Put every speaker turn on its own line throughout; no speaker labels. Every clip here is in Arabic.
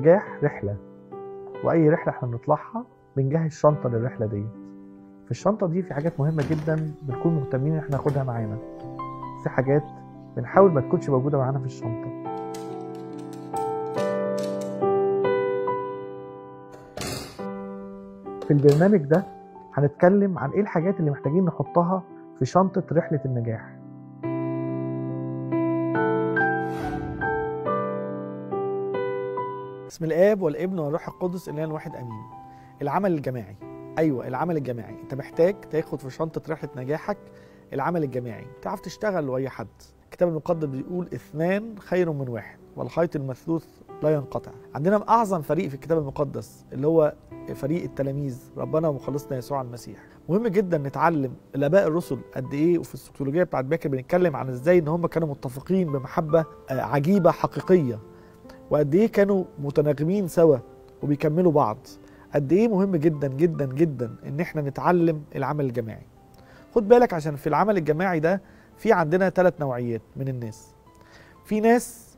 النجاح رحلة، وأي رحلة احنا بنطلعها بنجهز شنطة للرحلة دي. في الشنطة دي في حاجات مهمة جدا بنكون مهتمين ان احنا ناخدها معانا، في حاجات بنحاول ما تكونش موجودة معانا في الشنطة. في البرنامج ده هنتكلم عن ايه الحاجات اللي محتاجين نحطها في شنطة رحلة النجاح.
بسم الآب والابن والروح القدس الإله الواحد آمين. العمل الجماعي، أيوة العمل الجماعي. أنت محتاج تاخد في شنطة رحلة نجاحك العمل الجماعي، تعرف تشتغل وأي حد. الكتاب المقدس بيقول 2 خير من 1 والخيط المثلوث لا ينقطع. عندنا أعظم فريق في الكتاب المقدس اللي هو فريق التلاميذ ربنا ومخلصنا يسوع المسيح. مهم جدا نتعلم الآباء الرسل قد إيه، وفي السكسولوجية بتاعت باكر بنتكلم عن إزاي إن هم كانوا متفقين بمحبة عجيبة حقيقية، وقد ايه كانوا متناغمين سوا وبيكملوا بعض. قد ايه مهم جدا جدا جدا ان احنا نتعلم العمل الجماعي. خد بالك عشان في العمل الجماعي ده في عندنا 3 نوعيات من الناس. في ناس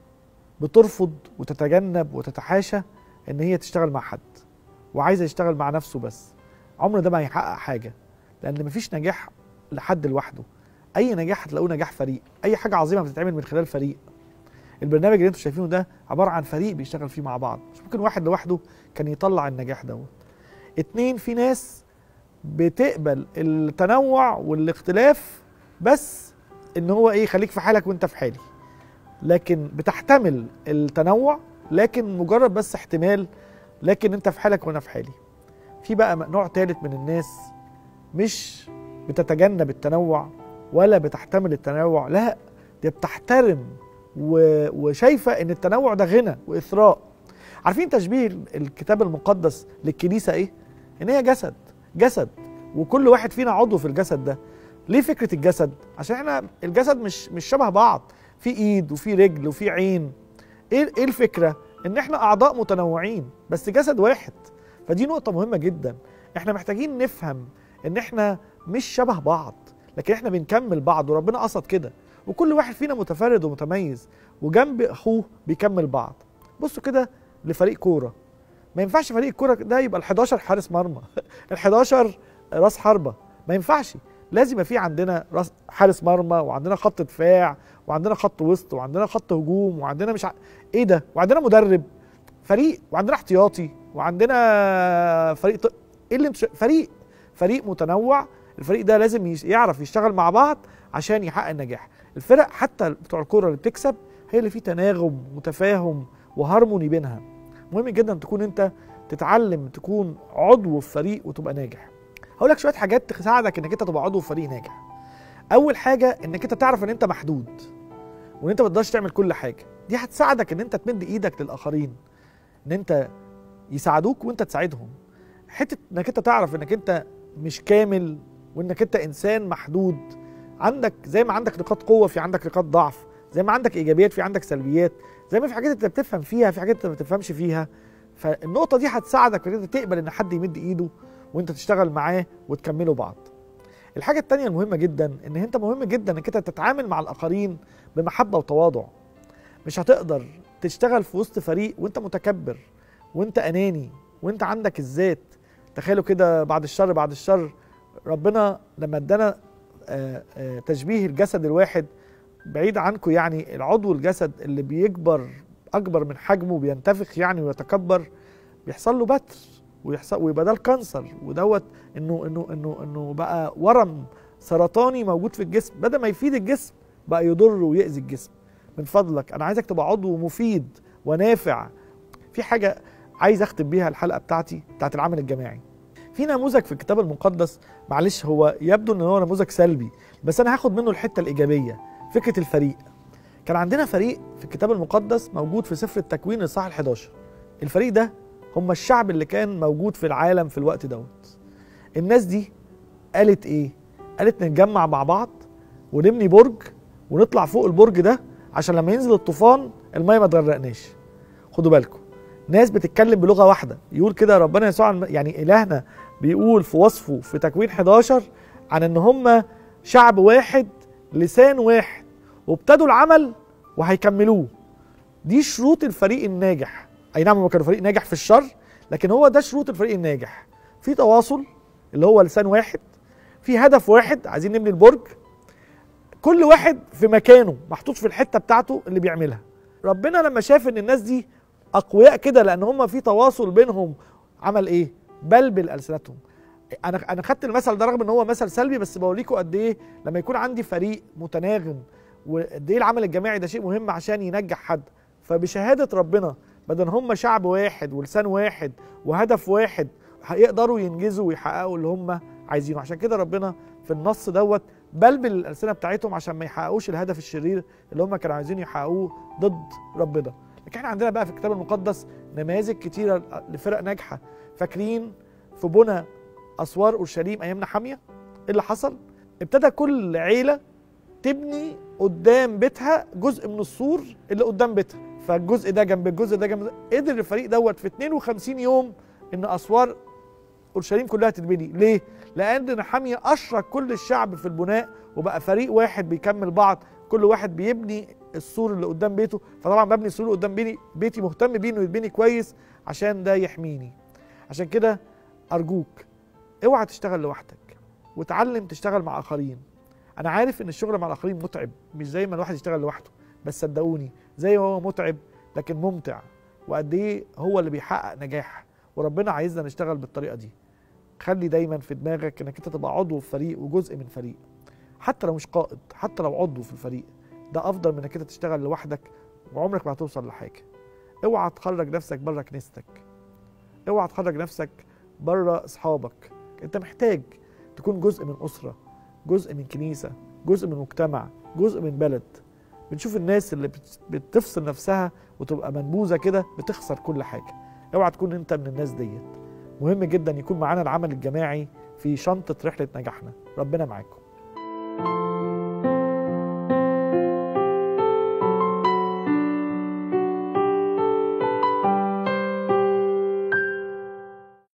بترفض وتتجنب وتتحاشى ان هي تشتغل مع حد، وعايزه يشتغل مع نفسه بس. عمر ده ما هيحقق حاجه، لان مفيش نجاح لحد لوحده. اي نجاح هتلاقوه نجاح فريق، اي حاجه عظيمه بتتعمل من خلال فريق. البرنامج اللي انتم شايفينه ده عبارة عن فريق بيشتغل فيه مع بعض، مش ممكن واحد لوحده كان يطلع النجاح دوت. 2، في ناس بتقبل التنوع والاختلاف، بس ان هو ايه، خليك في حالك وانت في حالي، لكن بتحتمل التنوع، لكن مجرد بس احتمال، لكن انت في حالك وانا في حالي. في بقى نوع 3 من الناس مش بتتجنب التنوع ولا بتحتمل التنوع، لا دي بتحترم وشايفه ان التنوع ده غنى واثراء. عارفين تشبيه الكتاب المقدس للكنيسه ايه؟ ان هي جسد وكل واحد فينا عضو في الجسد ده. ليه فكره الجسد؟ عشان احنا الجسد مش شبه بعض، في ايد وفي رجل وفي عين. ايه الفكره؟ ان احنا اعضاء متنوعين بس جسد واحد. فدي نقطه مهمه جدا، احنا محتاجين نفهم ان احنا مش شبه بعض، لكن احنا بنكمل بعض، وربنا قصد كده. وكل واحد فينا متفرد ومتميز، وجنب اخوه بيكمل بعض. بصوا كده لفريق كوره، ما ينفعش فريق الكوره ده يبقى ال11 حارس مرمى ال11 راس حربه، ما ينفعش. لازم يبقى في عندنا راس حارس مرمى، وعندنا خط دفاع، وعندنا خط وسط، وعندنا خط هجوم، وعندنا ايه ده، وعندنا مدرب فريق، وعندنا احتياطي، وعندنا فريق ايه اللي فريق متنوع. الفريق ده لازم يعرف يشتغل مع بعض عشان يحقق النجاح. الفرق حتى بتوع الكوره اللي بتكسب هي اللي فيه تناغم وتفاهم وهارموني بينها. مهم جدا تكون انت تتعلم تكون عضو في فريق وتبقى ناجح. هقول لك شويه حاجات تساعدك انك انت تبقى عضو في فريق ناجح. اول حاجه انك انت تعرف ان انت محدود، وان انت ما تقدرش تعمل كل حاجه. دي هتساعدك ان انت تمد ايدك للاخرين، ان انت يساعدوك وانت تساعدهم. حته انك انت تعرف انك انت مش كامل، وانك انت انسان محدود. عندك زي ما عندك نقاط قوه في عندك نقاط ضعف، زي ما عندك ايجابيات في عندك سلبيات، زي ما في حاجات انت بتفهم فيها في حاجات انت ما بتفهمش فيها. فالنقطه دي هتساعدك ان انت تقبل ان حد يمد ايده وانت تشتغل معاه وتكملوا بعض. الحاجه الثانيه المهمه جدا ان انت مهم جدا انك انت تتعامل مع الاخرين بمحبه وتواضع. مش هتقدر تشتغل في وسط فريق وانت متكبر وانت اناني وانت عندك الذات. تخيلوا كده، بعد الشر ربنا لما ادانا تشبيه الجسد الواحد، بعيد عنكم يعني العضو الجسد اللي بيكبر اكبر من حجمه بينتفخ يعني ويتكبر، بيحصل له بتر ويبقى ده الكانسر، ودوت انه بقى ورم سرطاني موجود في الجسم، بدل ما يفيد الجسم بقى يضر ويأذي الجسم. من فضلك انا عايزك تبقى عضو مفيد ونافع. في حاجه عايز اختم بيها الحلقه بتاعت العمل الجماعي. في نموذج في الكتاب المقدس، معلش هو يبدو ان هو نموذج سلبي، بس انا هاخد منه الحته الايجابيه، فكره الفريق. كان عندنا فريق في الكتاب المقدس موجود في سفر التكوين الاصحاح ال11. الفريق ده هم الشعب اللي كان موجود في العالم في الوقت دوت. الناس دي قالت ايه؟ قالت نتجمع مع بعض ونبني برج ونطلع فوق البرج ده عشان لما ينزل الطوفان الميه ما تغرقناش. خدوا بالكم، ناس بتتكلم بلغه واحده. يقول كده ربنا يسوع يعني الهنا بيقول في وصفه في تكوين 11 عن ان هم شعب واحد لسان واحد، وابتدوا العمل وهيكملوه. دي شروط الفريق الناجح. اي نعم هم كانوا فريق ناجح في الشر، لكن هو ده شروط الفريق الناجح: في تواصل اللي هو لسان واحد، في هدف واحد عايزين نبني البرج، كل واحد في مكانه محطوط في الحته بتاعته اللي بيعملها. ربنا لما شاف ان الناس دي اقوياء كده لان هم في تواصل بينهم، عمل ايه؟ بلبل السنتهم. انا خدت المثل ده رغم ان هو مثل سلبي، بس بوريكم قد ايه لما يكون عندي فريق متناغم وقد ايه العمل الجماعي ده شيء مهم عشان ينجح حد. فبشهاده ربنا بدل هم شعب واحد ولسان واحد وهدف واحد هيقدروا ينجزوا ويحققوا اللي هم عايزينه. عشان كده ربنا في النص دوت بلبل الألسنة بتاعتهم عشان ما يحققوش الهدف الشرير اللي هم كانوا عايزين يحققوه ضد ربنا. لكن احنا عندنا بقى في الكتاب المقدس نماذج كتيرة لفرق ناجحة. فاكرين في بنى أسوار أورشليم أيام نحمية إيه اللي حصل؟ ابتدى كل عيلة تبني قدام بيتها جزء من السور اللي قدام بيتها، فالجزء ده جنب الجزء ده جنب ده. قدر الفريق دوت في 52 يوم ان اسوار اورشليم كلها تتبني. ليه؟ لان نحمية اشرك كل الشعب في البناء وبقى فريق واحد بيكمل بعض، كل واحد بيبني السور اللي قدام بيته. فطبعا ببني السور اللي قدام بيتي مهتم بيه انه يتبني كويس عشان ده يحميني. عشان كده ارجوك اوعى تشتغل لوحدك وتعلم تشتغل مع اخرين. انا عارف ان الشغل مع الاخرين متعب، مش زي ما الواحد يشتغل لوحده، بس صدقوني زي ما هو متعب لكن ممتع، وقد ايه هو اللي بيحقق نجاح. وربنا عايزنا نشتغل بالطريقه دي. خلي دايما في دماغك انك انت تبقى عضو في فريق وجزء من فريق، حتى لو مش قائد، حتى لو عضو في الفريق، ده افضل من انك انت تشتغل لوحدك وعمرك ما هتوصل لحاجه. اوعى تخرج نفسك بره كنيستك، اوعى تخرج نفسك بره اصحابك. انت محتاج تكون جزء من اسره، جزء من كنيسه، جزء من مجتمع، جزء من بلد. بنشوف الناس اللي بتفصل نفسها وتبقى منبوذه كده بتخسر كل حاجه. اوعى تكون انت من الناس ديت. مهم جدا يكون معانا العمل الجماعي في شنطه رحله نجاحنا. ربنا معاكم.